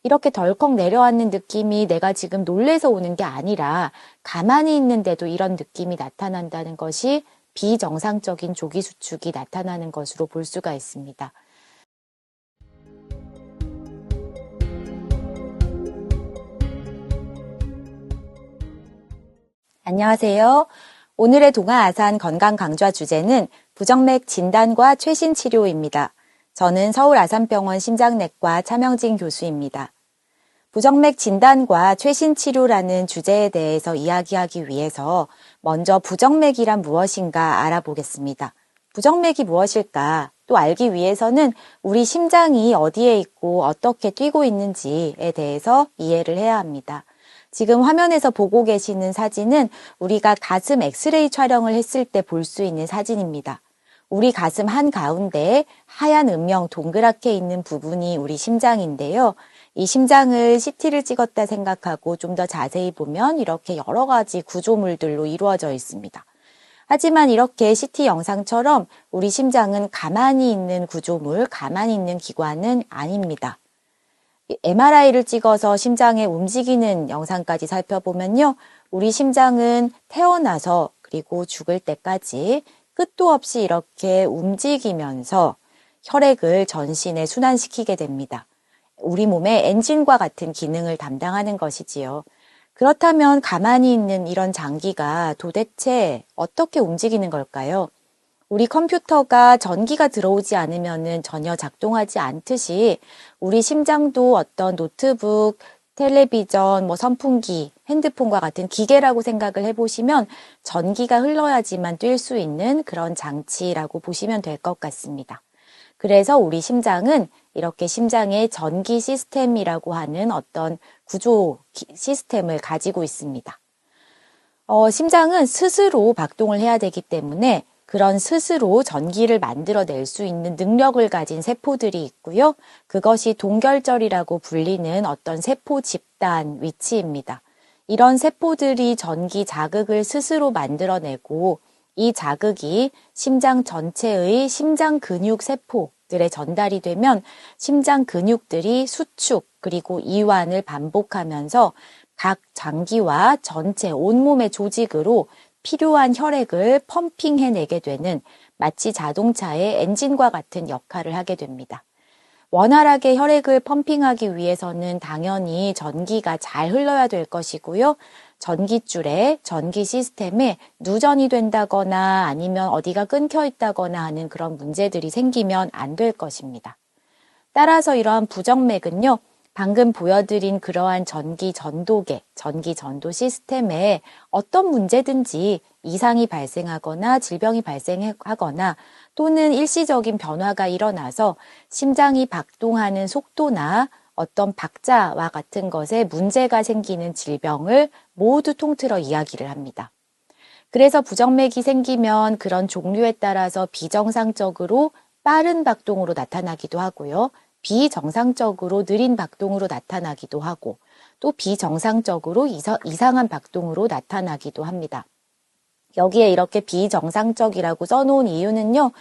이렇게 덜컥 내려앉는 느낌이 내가 지금 놀래서 오는 게 아니라 가만히 있는데도 이런 느낌이 나타난다는 것이 비정상적인 조기 수축이 나타나는 것으로 볼 수가 있습니다. 안녕하세요. 오늘의 동아아산 건강강좌 주제는 부정맥 진단과 최신 치료입니다. 저는 서울 아산병원 심장내과 차명진 교수입니다. 부정맥 진단과 최신 치료라는 주제에 대해서 이야기하기 위해서 먼저 부정맥이란 무엇인가 알아보겠습니다. 부정맥이 무엇일까? 또 알기 위해서는 우리 심장이 어디에 있고 어떻게 뛰고 있는지에 대해서 이해를 해야 합니다. 지금 화면에서 보고 계시는 사진은 우리가 가슴 엑스레이 촬영을 했을 때 볼 수 있는 사진입니다. 우리 가슴 한가운데 하얀 음영 동그랗게 있는 부분이 우리 심장인데요. 이 심장을 CT를 찍었다 생각하고 좀 더 자세히 보면 이렇게 여러 가지 구조물들로 이루어져 있습니다. 하지만 이렇게 CT 영상처럼 우리 심장은 가만히 있는 구조물, 가만히 있는 기관은 아닙니다. MRI를 찍어서 심장의 움직이는 영상까지 살펴보면요. 우리 심장은 태어나서 그리고 죽을 때까지 끝도 없이 이렇게 움직이면서 혈액을 전신에 순환시키게 됩니다. 우리 몸의 엔진과 같은 기능을 담당하는 것이지요. 그렇다면 가만히 있는 이런 장기가 도대체 어떻게 움직이는 걸까요? 우리 컴퓨터가 전기가 들어오지 않으면 전혀 작동하지 않듯이 우리 심장도 어떤 노트북, 텔레비전, 선풍기, 핸드폰과 같은 기계라고 생각을 해보시면 전기가 흘러야지만 뛸 수 있는 그런 장치라고 보시면 될 것 같습니다. 그래서 우리 심장은 이렇게 심장의 전기 시스템이라고 하는 어떤 구조 시스템을 가지고 있습니다. 심장은 스스로 박동을 해야 되기 때문에 그런 스스로 전기를 만들어낼 수 있는 능력을 가진 세포들이 있고요. 그것이 동결절이라고 불리는 어떤 세포 집단 위치입니다. 이런 세포들이 전기 자극을 스스로 만들어내고 이 자극이 심장 전체의 심장 근육 세포들에 전달이 되면 심장 근육들이 수축 그리고 이완을 반복하면서 각 장기와 전체 온몸의 조직으로 필요한 혈액을 펌핑해내게 되는 마치 자동차의 엔진과 같은 역할을 하게 됩니다. 원활하게 혈액을 펌핑하기 위해서는 당연히 전기가 잘 흘러야 될 것이고요. 전기줄에, 전기 시스템에 누전이 된다거나 아니면 어디가 끊겨 있다거나 하는 그런 문제들이 생기면 안 될 것입니다. 따라서 이러한 부정맥은요. 방금 보여드린 그러한 전기 전도계, 전기 전도 시스템에 어떤 문제든지 이상이 발생하거나 질병이 발생하거나 또는 일시적인 변화가 일어나서 심장이 박동하는 속도나 어떤 박자와 같은 것에 문제가 생기는 질병을 모두 통틀어 이야기를 합니다. 그래서 부정맥이 생기면 그런 종류에 따라서 비정상적으로 빠른 박동으로 나타나기도 하고요. 비정상적으로 느린 박동으로 나타나기도 하고 또 비정상적으로 이상한 박동으로 나타나기도 합니다. 여기에 이렇게 비정상적이라고 써놓은 이유는요.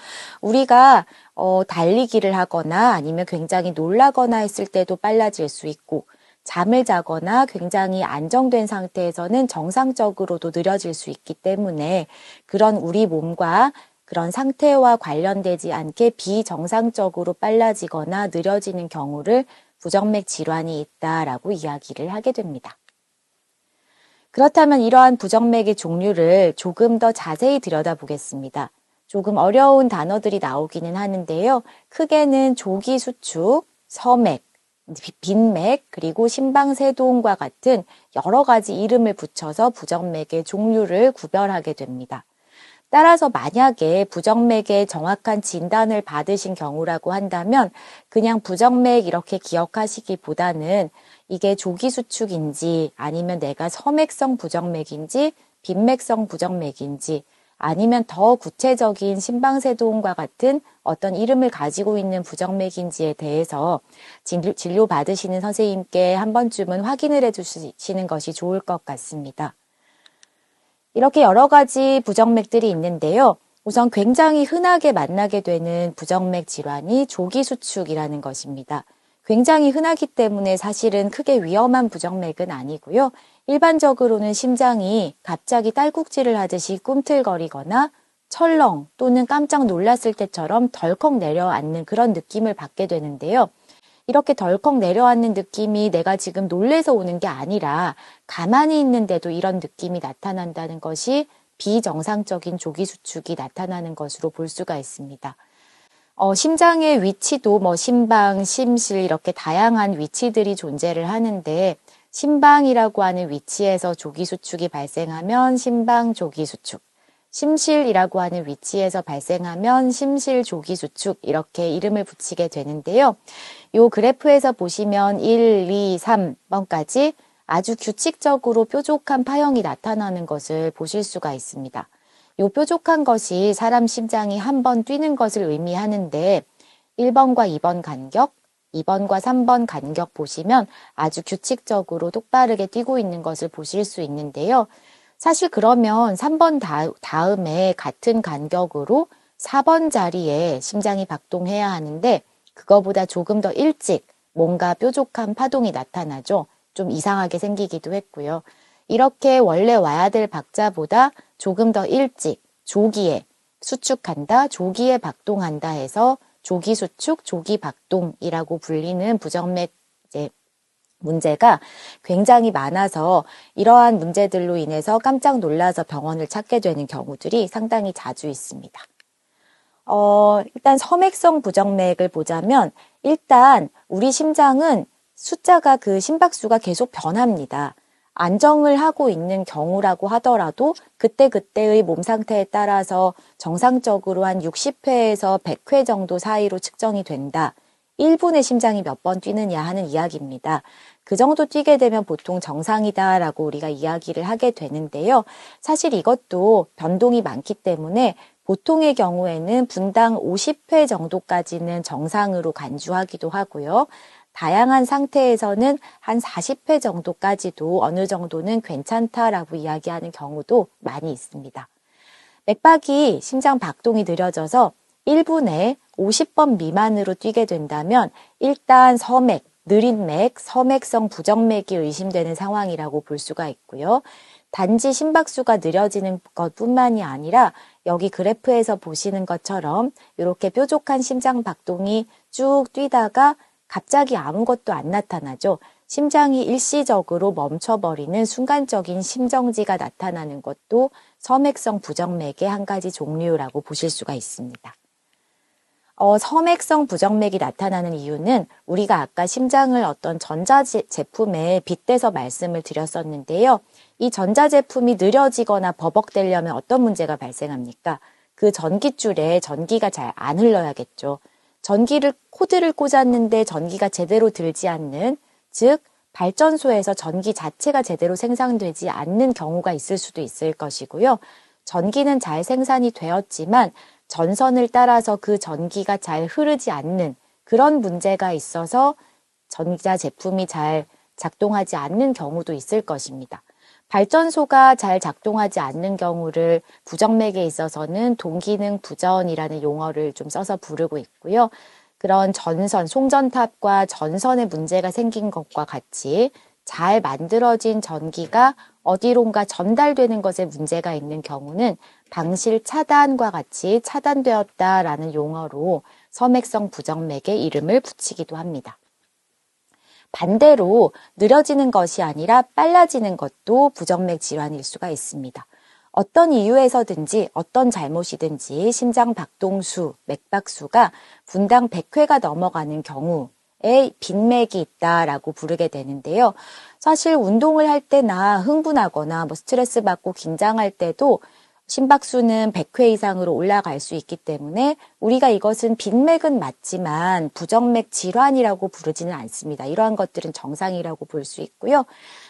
우리가 달리기를 하거나 아니면 굉장히 놀라거나 했을 때도 빨라질 수 있고 잠을 자거나 굉장히 안정된 상태에서는 정상적으로도 느려질 수 있기 때문에 그런 우리 몸과 그런 상태와 관련되지 않게 비정상적으로 빨라지거나 느려지는 경우를 부정맥 질환이 있다라고 이야기를 하게 됩니다. 그렇다면 이러한 부정맥의 종류를 조금 더 자세히 들여다보겠습니다. 조금 어려운 단어들이 나오기는 하는데요. 크게는 조기 수축, 서맥, 빈맥, 그리고 심방세동과 같은 여러 가지 이름을 붙여서 부정맥의 종류를 구별하게 됩니다. 따라서 만약에 부정맥의 정확한 진단을 받으신 경우라고 한다면 그냥 부정맥 이렇게 기억하시기보다는 이게 조기 수축인지 아니면 내가 서맥성 부정맥인지 빈맥성 부정맥인지 아니면 더 구체적인 심방세동과 같은 어떤 이름을 가지고 있는 부정맥인지에 대해서 진료 받으시는 선생님께 한 번쯤은 확인을 해주시는 것이 좋을 것 같습니다. 이렇게 여러 가지 부정맥들이 있는데요. 우선 굉장히 흔하게 만나게 되는 부정맥 질환이 조기 수축이라는 것입니다. 굉장히 흔하기 때문에 사실은 크게 위험한 부정맥은 아니고요. 일반적으로는 심장이 갑자기 딸꾹질을 하듯이 꿈틀거리거나 철렁 또는 깜짝 놀랐을 때처럼 덜컥 내려앉는 그런 느낌을 받게 되는데요. 이렇게 덜컥 내려앉는 느낌이 내가 지금 놀래서 오는 게 아니라 가만히 있는데도 이런 느낌이 나타난다는 것이 비정상적인 조기수축이 나타나는 것으로 볼 수가 있습니다. 심장의 위치도 심방, 심실 이렇게 다양한 위치들이 존재를 하는데 심방이라고 하는 위치에서 조기수축이 발생하면 심방 조기수축, 심실이라고 하는 위치에서 발생하면 심실 조기수축 이렇게 이름을 붙이게 되는데요. 이 그래프에서 보시면 1, 2, 3번까지 아주 규칙적으로 뾰족한 파형이 나타나는 것을 보실 수가 있습니다. 이 뾰족한 것이 사람 심장이 한 번 뛰는 것을 의미하는데 1번과 2번 간격, 2번과 3번 간격 보시면 아주 규칙적으로 똑바르게 뛰고 있는 것을 보실 수 있는데요. 사실 그러면 3번 다음에 같은 간격으로 4번 자리에 심장이 박동해야 하는데 그거보다 조금 더 일찍 뭔가 뾰족한 파동이 나타나죠. 좀 이상하게 생기기도 했고요. 이렇게 원래 와야 될 박자보다 조금 더 일찍 조기에 수축한다, 조기에 박동한다 해서 조기 수축, 조기 박동이라고 불리는 부정맥 문제가 굉장히 많아서 이러한 문제들로 인해서 깜짝 놀라서 병원을 찾게 되는 경우들이 상당히 자주 있습니다. 일단 섬액성 부정맥을 보자면 일단 우리 심장은 숫자가 그 심박수가 계속 변합니다. 안정을 하고 있는 경우라고 하더라도 그때그때의 몸 상태에 따라서 정상적으로 한 60회에서 100회 정도 사이로 측정이 된다. 1분에 심장이 몇 번 뛰느냐 하는 이야기입니다. 그 정도 뛰게 되면 보통 정상이다라고 우리가 이야기를 하게 되는데요. 사실 이것도 변동이 많기 때문에 보통의 경우에는 분당 50회 정도까지는 정상으로 간주하기도 하고요. 다양한 상태에서는 한 40회 정도까지도 어느 정도는 괜찮다라고 이야기하는 경우도 많이 있습니다. 맥박이 심장 박동이 느려져서 1분에 50번 미만으로 뛰게 된다면 일단 섬액, 느린 맥, 섬액성 부정맥이 의심되는 상황이라고 볼 수가 있고요. 단지 심박수가 느려지는 것뿐만이 아니라 여기 그래프에서 보시는 것처럼 이렇게 뾰족한 심장 박동이 쭉 뛰다가 갑자기 아무것도 안 나타나죠. 심장이 일시적으로 멈춰버리는 순간적인 심정지가 나타나는 것도 섬액성 부정맥의 한 가지 종류라고 보실 수가 있습니다. 섬액성 부정맥이 나타나는 이유는 우리가 아까 심장을 어떤 전자제품에 빗대서 말씀을 드렸었는데요. 이 전자제품이 느려지거나 버벅대려면 어떤 문제가 발생합니까? 그 전기줄에 전기가 잘 안 흘러야겠죠. 코드를 꽂았는데 전기가 제대로 들지 않는, 즉 발전소에서 전기 자체가 제대로 생산되지 않는 경우가 있을 수도 있을 것이고요. 전기는 잘 생산이 되었지만 전선을 따라서 그 전기가 잘 흐르지 않는 그런 문제가 있어서 전자제품이 잘 작동하지 않는 경우도 있을 것입니다. 발전소가 잘 작동하지 않는 경우를 부정맥에 있어서는 동기능 부전이라는 용어를 좀 써서 부르고 있고요. 그런 전선, 송전탑과 전선에 문제가 생긴 것과 같이 잘 만들어진 전기가 어디론가 전달되는 것에 문제가 있는 경우는 방실 차단과 같이 차단되었다라는 용어로 섬액성 부정맥의 이름을 붙이기도 합니다. 반대로 느려지는 것이 아니라 빨라지는 것도 부정맥 질환일 수가 있습니다. 어떤 이유에서든지 어떤 잘못이든지 심장 박동수, 맥박수가 분당 100회가 넘어가는 경우에 빈맥이 있다라고 부르게 되는데요. 사실 운동을 할 때나 흥분하거나 스트레스 받고 긴장할 때도 심박수는 100회 이상으로 올라갈 수 있기 때문에 우리가 이것은 빈맥은 맞지만 부정맥 질환이라고 부르지는 않습니다. 이러한 것들은 정상이라고 볼 수 있고요.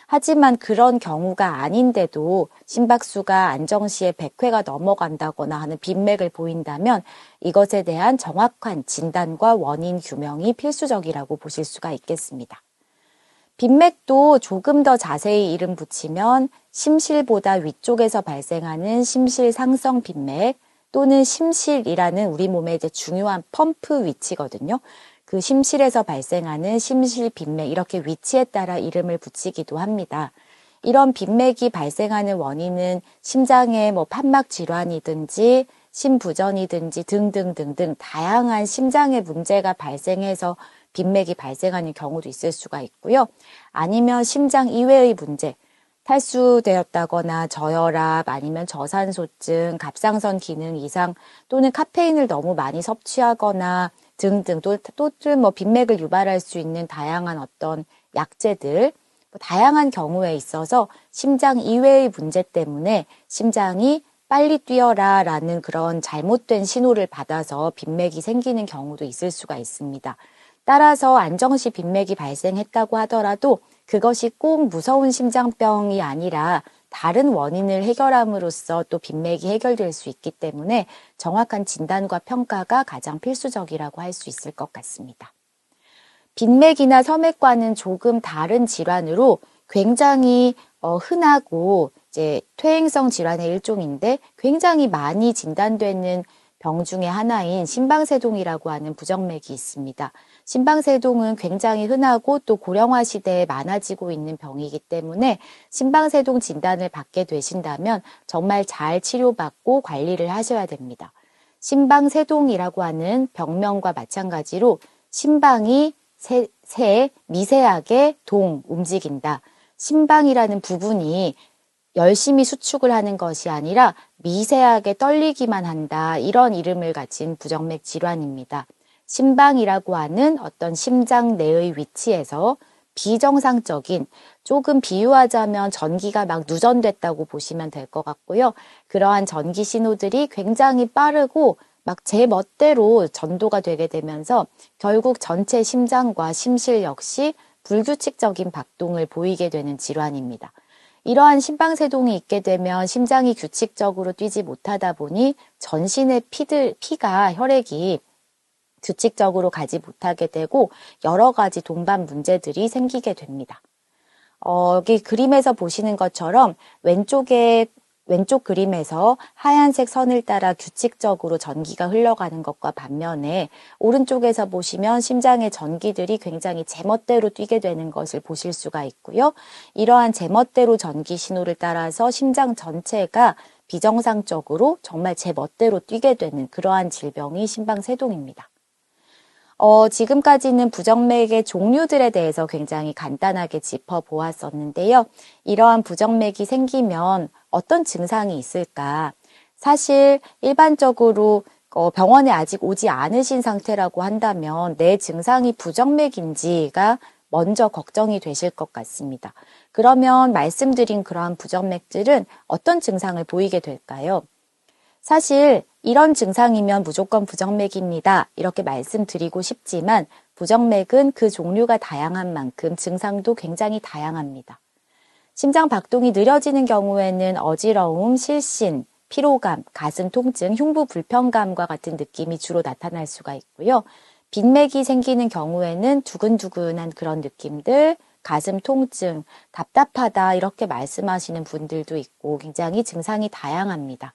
하지만 그런 경우가 아닌데도 심박수가 안정시에 100회가 넘어간다거나 하는 빈맥을 보인다면 이것에 대한 정확한 진단과 원인 규명이 필수적이라고 보실 수가 있겠습니다. 빈맥도 조금 더 자세히 이름 붙이면 심실보다 위쪽에서 발생하는 심실상성 빈맥 또는 심실이라는 우리 몸의 중요한 펌프 위치거든요. 그 심실에서 발생하는 심실 빈맥, 이렇게 위치에 따라 이름을 붙이기도 합니다. 이런 빈맥이 발생하는 원인은 심장의 판막 질환이든지 심부전이든지 등등등등 다양한 심장의 문제가 발생해서 빈맥이 발생하는 경우도 있을 수가 있고요. 아니면 심장 이외의 문제, 탈수되었다거나 저혈압, 아니면 저산소증, 갑상선 기능 이상, 또는 카페인을 너무 많이 섭취하거나 등등, 또는 빈맥을 유발할 수 있는 다양한 어떤 약제들, 다양한 경우에 있어서 심장 이외의 문제 때문에 심장이 빨리 뛰어라 라는 그런 잘못된 신호를 받아서 빈맥이 생기는 경우도 있을 수가 있습니다. 따라서 안정시 빈맥이 발생했다고 하더라도 그것이 꼭 무서운 심장병이 아니라 다른 원인을 해결함으로써 또 빈맥이 해결될 수 있기 때문에 정확한 진단과 평가가 가장 필수적이라고 할 수 있을 것 같습니다. 빈맥이나 서맥과는 조금 다른 질환으로 굉장히 흔하고 이제 퇴행성 질환의 일종인데 굉장히 많이 진단되는 병 중에 하나인 심방세동이라고 하는 부정맥이 있습니다. 심방세동은 굉장히 흔하고 또 고령화 시대에 많아지고 있는 병이기 때문에 심방세동 진단을 받게 되신다면 정말 잘 치료받고 관리를 하셔야 됩니다. 심방세동이라고 하는 병명과 마찬가지로 심방이 미세하게 움직인다. 심방이라는 부분이 열심히 수축을 하는 것이 아니라 미세하게 떨리기만 한다. 이런 이름을 가진 부정맥 질환입니다. 심방이라고 하는 어떤 심장 내의 위치에서 비정상적인, 조금 비유하자면 전기가 막 누전됐다고 보시면 될 것 같고요. 그러한 전기 신호들이 굉장히 빠르고 막 제 멋대로 전도가 되게 되면서 결국 전체 심장과 심실 역시 불규칙적인 박동을 보이게 되는 질환입니다. 이러한 심방세동이 있게 되면 심장이 규칙적으로 뛰지 못하다 보니 전신의 피가 혈액이 규칙적으로 가지 못하게 되고 여러 가지 동반 문제들이 생기게 됩니다. 여기 그림에서 보시는 것처럼 왼쪽 그림에서 하얀색 선을 따라 규칙적으로 전기가 흘러가는 것과 반면에 오른쪽에서 보시면 심장의 전기들이 굉장히 제멋대로 뛰게 되는 것을 보실 수가 있고요. 이러한 제멋대로 전기 신호를 따라서 심장 전체가 비정상적으로 정말 제멋대로 뛰게 되는 그러한 질병이 심방세동입니다. 지금까지는 부정맥의 종류들에 대해서 굉장히 간단하게 짚어보았었는데요. 이러한 부정맥이 생기면 어떤 증상이 있을까? 사실 일반적으로 병원에 아직 오지 않으신 상태라고 한다면 내 증상이 부정맥인지가 먼저 걱정이 되실 것 같습니다. 그러면 말씀드린 그러한 부정맥들은 어떤 증상을 보이게 될까요? 사실 이런 증상이면 무조건 부정맥입니다. 이렇게 말씀드리고 싶지만 부정맥은 그 종류가 다양한 만큼 증상도 굉장히 다양합니다. 심장 박동이 느려지는 경우에는 어지러움, 실신, 피로감, 가슴 통증, 흉부 불편감과 같은 느낌이 주로 나타날 수가 있고요. 빈맥이 생기는 경우에는 두근두근한 그런 느낌들, 가슴 통증, 답답하다 이렇게 말씀하시는 분들도 있고 굉장히 증상이 다양합니다.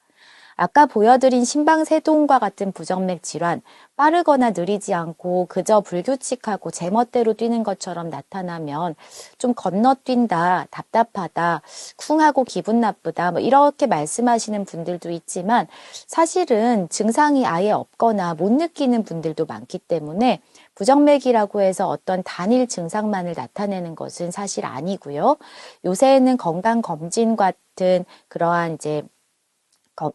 아까 보여드린 심방세동과 같은 부정맥 질환, 빠르거나 느리지 않고 그저 불규칙하고 제멋대로 뛰는 것처럼 나타나면 좀 건너뛴다, 답답하다, 쿵하고 기분 나쁘다 이렇게 말씀하시는 분들도 있지만 사실은 증상이 아예 없거나 못 느끼는 분들도 많기 때문에 부정맥이라고 해서 어떤 단일 증상만을 나타내는 것은 사실 아니고요. 요새는 건강검진 같은 그러한 이제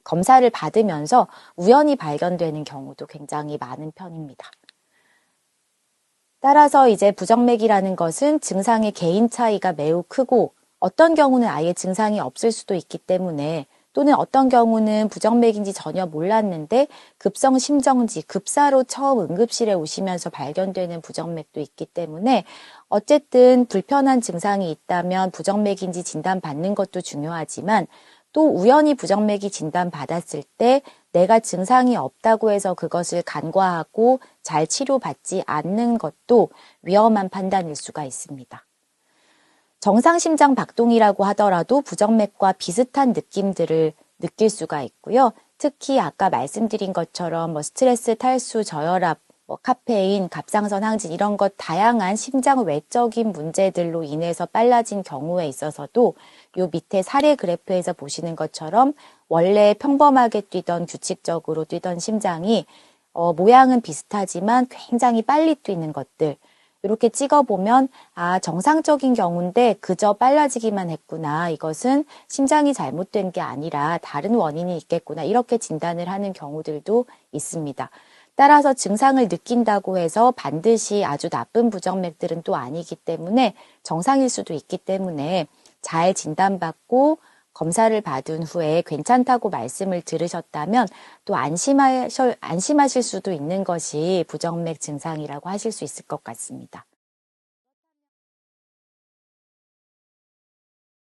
검사를 받으면서 우연히 발견되는 경우도 굉장히 많은 편입니다. 따라서 이제 부정맥이라는 것은 증상의 개인 차이가 매우 크고 어떤 경우는 아예 증상이 없을 수도 있기 때문에 또는 어떤 경우는 부정맥인지 전혀 몰랐는데 급성 심정지, 급사로 처음 응급실에 오시면서 발견되는 부정맥도 있기 때문에 어쨌든 불편한 증상이 있다면 부정맥인지 진단받는 것도 중요하지만 또 우연히 부정맥이 진단받았을 때 내가 증상이 없다고 해서 그것을 간과하고 잘 치료받지 않는 것도 위험한 판단일 수가 있습니다. 정상 심장 박동이라고 하더라도 부정맥과 비슷한 느낌들을 느낄 수가 있고요. 특히 아까 말씀드린 것처럼 스트레스, 탈수, 저혈압 뭐 카페인, 갑상선 항진 이런 것 다양한 심장 외적인 문제들로 인해서 빨라진 경우에 있어서도 요 밑에 사례 그래프에서 보시는 것처럼 원래 평범하게 뛰던 규칙적으로 뛰던 심장이 모양은 비슷하지만 굉장히 빨리 뛰는 것들 이렇게 찍어보면 정상적인 경우인데 그저 빨라지기만 했구나. 이것은 심장이 잘못된 게 아니라 다른 원인이 있겠구나. 이렇게 진단을 하는 경우들도 있습니다. 따라서 증상을 느낀다고 해서 반드시 아주 나쁜 부정맥들은 또 아니기 때문에 정상일 수도 있기 때문에 잘 진단받고 검사를 받은 후에 괜찮다고 말씀을 들으셨다면 또 안심하실 수도 있는 것이 부정맥 증상이라고 하실 수 있을 것 같습니다.